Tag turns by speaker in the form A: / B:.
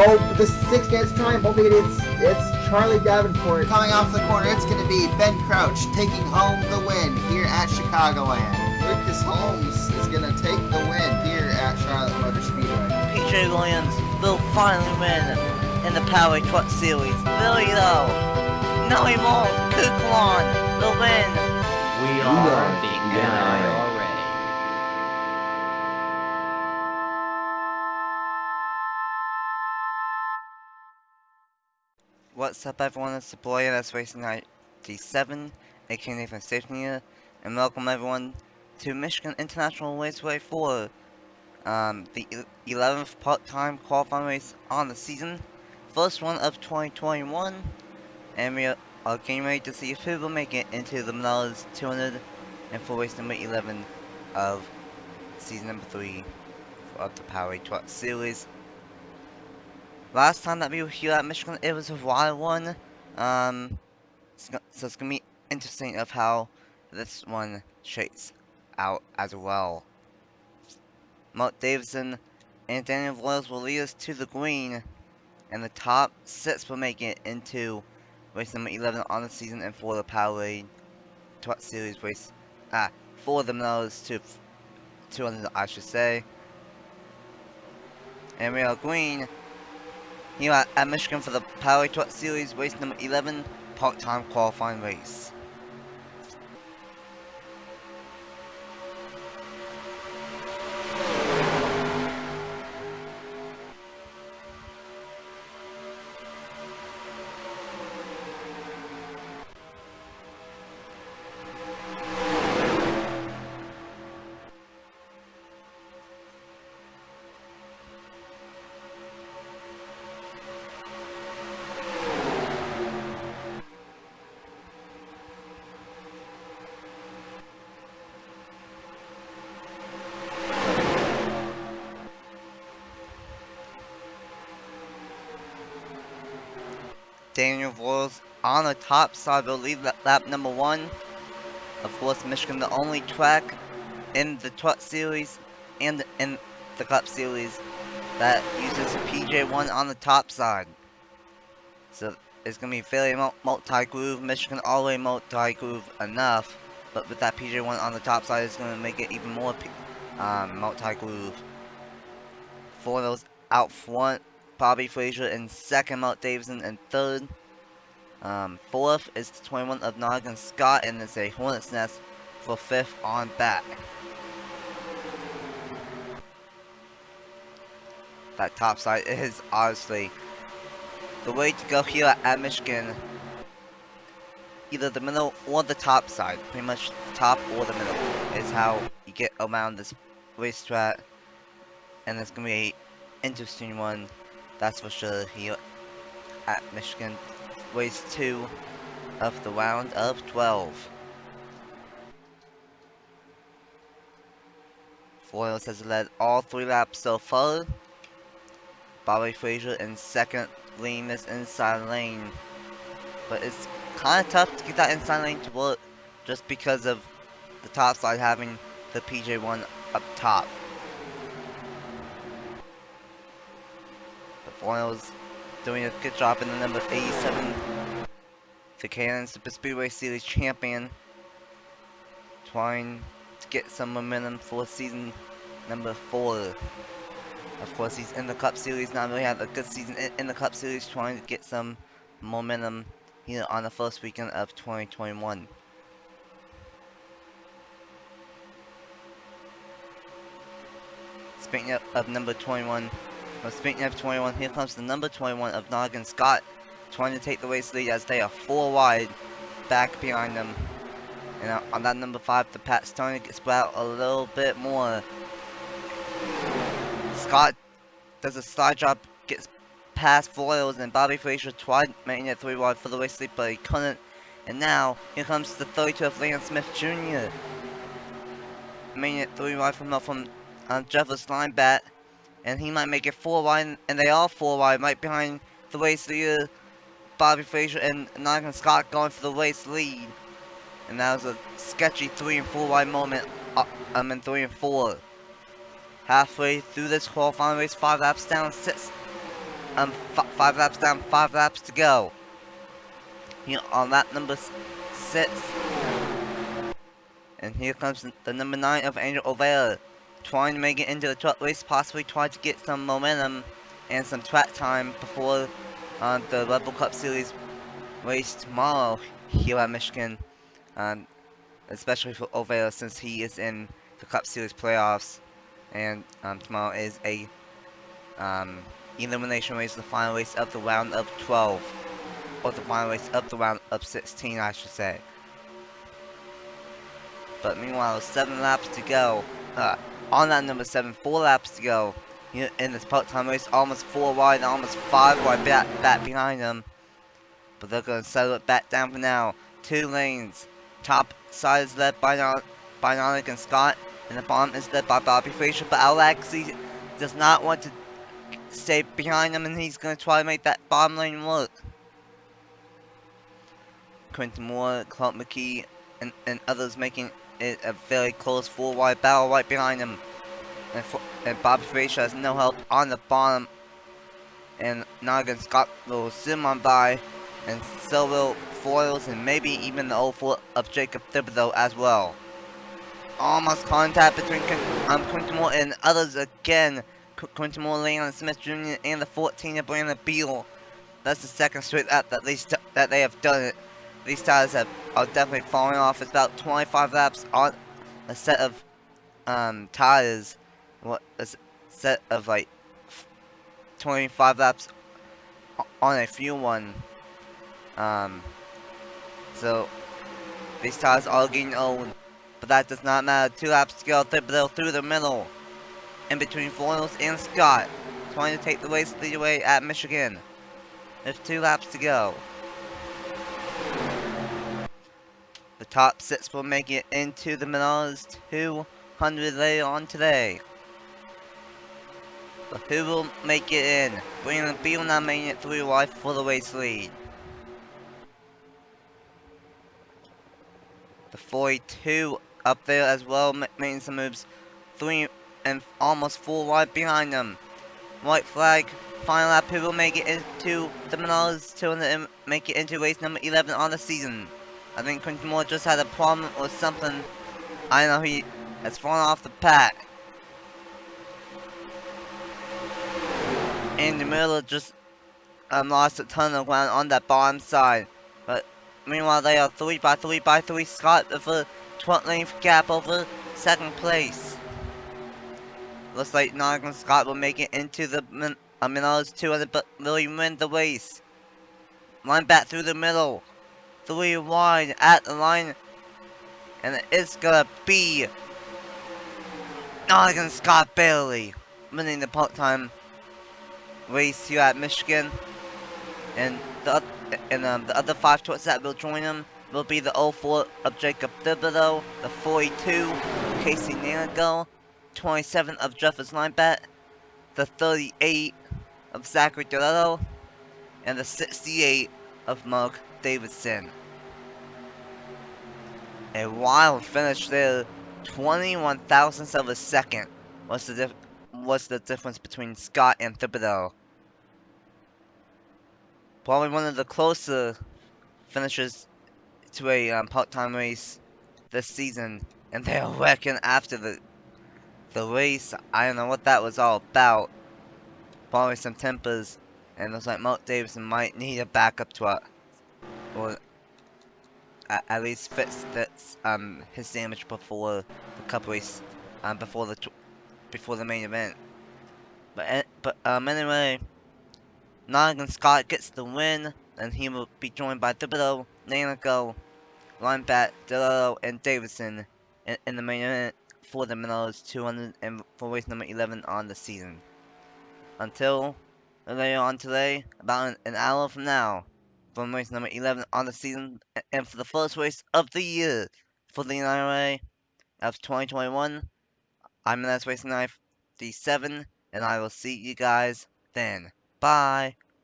A: Oh, the 6 minutes time. Hopefully it's Charlie Davenport.
B: Coming off the corner, it's going to be Ben Crouch taking home the win here at Chicagoland. Lucas Holmes is going to take the win here at Charlotte Motor Speedway.
C: PJ Williams will finally win in the Powerade Truck Series. Will he though? No, he won't. Kuklon will win.
D: We are the NIRA.
C: What's up, everyone? It's the boy that's Racing 97, aka Nathan Station here, and welcome everyone to Michigan International Raceway 4, the 11th part-time qualifying race on the season, first one of 2021, and we are getting ready to see if who will make it into the Menards 200 and for race number 11 of season number 3 of the Powerade Truck Series. Last time that we were here at Michigan, it was a wild one. So it's gonna be interesting of how this one shakes out as well. Mark Davidson and Daniel Voiles will lead us to the green, and the top 6 will make it into race number 11 on the season and for the Powerade Truck Series race. For the Menards to 200, I should say. And we are green here at Michigan for the Powerade Truck Series race number 11 part-time qualifying race. Daniel Voiles on the top side will lead lap number 1. Of course, Michigan the only track in the Truck Series and in the Cup Series that uses PJ1 on the top side. So it's going to be fairly multi-groove. Michigan already multi-groove enough, but with that PJ1 on the top side, it's going to make it even more multi-groove. For those out front, Bobby Frazier in second, Mark Davidson in third. Fourth is the 21 of Noggin Scott, and it's a Hornet's Nest for fifth on back. That top side is obviously the way to go here at Michigan. Either the middle or the top side. Pretty much the top or the middle is how you get around this racetrack. And it's going to be an interesting one. That's for sure here at Michigan, race 2 of the round of 12. Voiles has led all 3 laps so far. Bobby Frazier in second, leading this inside lane. But it's kind of tough to get that inside lane to work just because of the top side having the PJ1 up top. Voiles doing a good job in the number 87, the K&N Super Speedway Series champion, trying to get some momentum for season number 4. Of course, he's in the Cup Series, not really had a good season in the Cup Series, trying to get some momentum here on the first weekend of 2021. Speaking of number 21, speaking of 21, here comes the number 21 of Noggin Scott, trying to take the race lead as they are 4 wide back behind them. And on that number 5, the Pat's starting to get spread out a little bit more. Scott does a slide job, gets past Voiles, and Bobby Frazier tried making it 3 wide for the race lead, but he couldn't. And now, here comes the 32 of Leon Smith Jr. making it 3 wide from Jeffers Linebat. And he might make it 4 wide, and they are 4 wide, right behind the race leader, Bobby Frazier and Noggin Scott going for the race lead. And that was a sketchy 3 and 4 wide moment, in 3 and 4. Halfway through this qualifying race, 5 laps down, 6 5 laps down, 5 laps to go. Here on lap number 6. And here comes the number 9 of Angel Overa, trying to make it into the truck race, possibly try to get some momentum and some track time before the Rebel Cup Series race tomorrow here at Michigan. Especially for Overa since he is in the Cup Series playoffs. And tomorrow is a elimination race, the final race of the round of 12. Or the final race of the round of 16, I should say. But meanwhile, 7 laps to go. On that number 7, 4 laps to go. Here in this part-time race, almost 4 wide, almost 5 wide back behind them. But they're going to settle it back down for now. 2 lanes. Top side is led by Nonic and Scott, and the bottom is led by Bobby Frazier. But Alexi does not want to stay behind him, and he's going to try to make that bottom lane work. Quentin Moore, Clark McKee, and others making it a very close 4 wide battle right behind him. And Bobby Frazier has no help on the bottom. And Nonic Scott will zoom on by, and so will Foils and maybe even the 04 of Jacob Thibodeau as well. Almost contact between Quentin Moore and others again. Quentin Moore, Leon Smith Jr. and the 14 of Brandon Beal. That's the second straight lap that they have done it. These tires are definitely falling off. It's about 25 laps on a set of tires. What a set of like 25 laps on a fuel one. So these tires are getting old, but that does not matter. 2 laps to go. Thibodeau through the middle, in between Foils and Scott, trying to take the race lead away at Michigan. There's 2 laps to go. The top 6 will make it into the Menards 200 later on today. But who will make it in? Brandon Beal now making it 3 wide for the race lead. The 42 up there as well, making some moves. 3 and almost 4 wide behind them. White flag, final lap, who will make it into the Menards to make it into race number 11 on the season. I think Quentin Moore just had a problem or something. I know he has fallen off the pack. And the Miller just lost a ton of ground on that bottom side. But meanwhile, they are 3 by 3 by 3. Scott with a 12 length gap over second place. Looks like Nonic and Scott will make it into the Menards 200, but really win the race. Line back through the middle. 3 wide at the line. And it's gonna be Nonic and Scott Bailey winning the part-time race here at Michigan. And the other 5 trucks that will join them will be the 04 of Jacob Thibodeau, the 42 Casey Nanigo, 27 of Jefferson Linebat, the 38 of Zachary Doretto, and the 68 of Mark Davidson. A wild finish there, 21 thousandths of a second was the difference between Scott and Thibodeau. Probably one of the closer finishes to a part-time race this season, and they are wrecking after the race. I don't know what that was all about. Probably some tempers, and it looks like Mark Davidson might need a backup truck, or at least fix his damage before the cup race, before the main event. But anyway, Nonic Scott gets the win, and he will be joined by Thibodeau, Nanigo, Linebat, Doretto, and Davidson in the main event for the Menards 200 and for race number 11 on the season. Until later on today, about an hour from now, from race number 11 on the season, and for the first race of the year for the NIRA of 2021, I'm Menards Racing 97, and I will see you guys then. Bye!